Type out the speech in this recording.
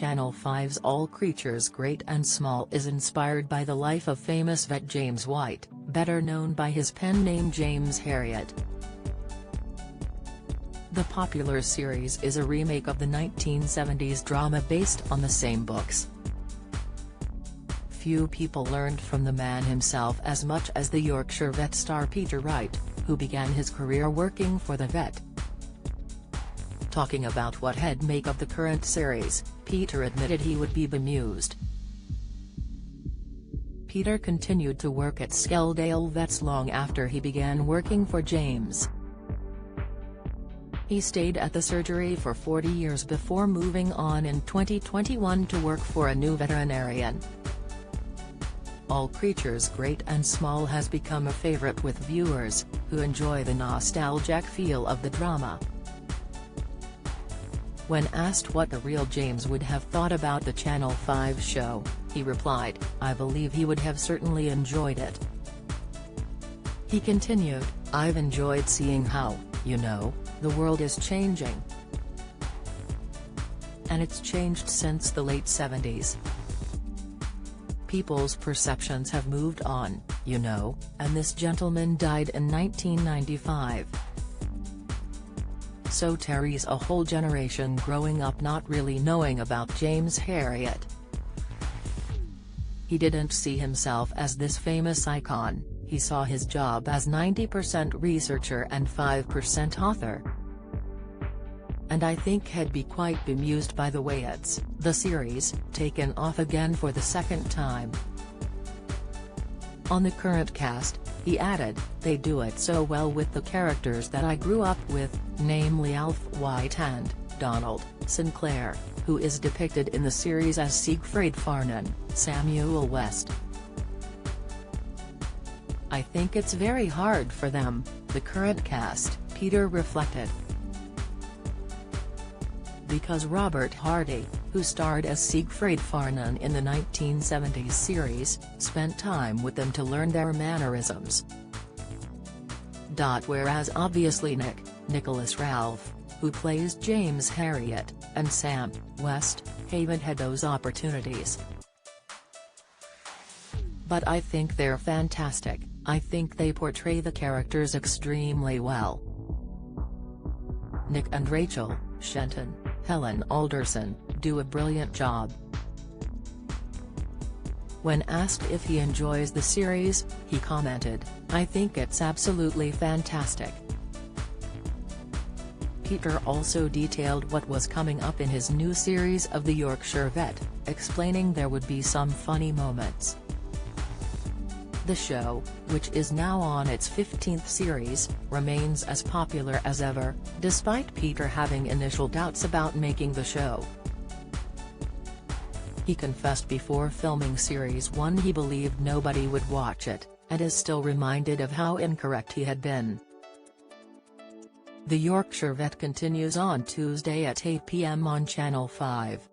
Channel 5's All Creatures Great and Small is inspired by the life of famous vet James Wright, better known by his pen name James Herriot. The popular series is a remake of the 1970s drama based on the same books. Few people learned from the man himself as much as the Yorkshire vet star Peter Wright, who began his career working for the vet. Talking about what he'd make of the current series, Peter admitted he would be bemused. Peter continued to work at Skelldale Vets long after he began working for James. He stayed at the surgery for 40 years before moving on in 2021 to work for a new veterinarian. All Creatures Great and Small has become a favorite with viewers, who enjoy the nostalgic feel of the drama. When asked what the real James would have thought about the Channel 5 show, he replied, "I believe he would have certainly enjoyed it." He continued, "I've enjoyed seeing how, the world is changing. And it's changed since the late 70s. People's perceptions have moved on, and this gentleman died in 1995. So Terry's a whole generation growing up not really knowing about James Herriot. He didn't see himself as this famous icon, he saw his job as 90% researcher and 5% author. And I think he'd be quite bemused by the way the series, taken off again for the second time." On the current cast, he added, "They do it so well with the characters that I grew up with, namely Alf White and Donald Sinclair, who is depicted in the series as Siegfried Farnan, Samuel West. I think it's very hard for them, the current cast," Peter reflected. Because Robert Hardy, who starred as Siegfried Farnan in the 1970s series, spent time with them to learn their mannerisms. Whereas obviously Nicholas Ralph, who plays James Herriot, and Sam West, haven't had those opportunities. But I think they're fantastic, I think they portray the characters extremely well. Nick and Rachel, Shenton, Helen Alderson, do a brilliant job." When asked if he enjoys the series, he commented, "I think it's absolutely fantastic." Peter also detailed what was coming up in his new series of the Yorkshire Vet, explaining there would be some funny moments. The show, which is now on its 15th series, remains as popular as ever, despite Peter having initial doubts about making the show. He confessed before filming Series 1 he believed nobody would watch it, and is still reminded of how incorrect he had been. The Yorkshire Vet continues on Tuesday at 8 p.m. on Channel 5.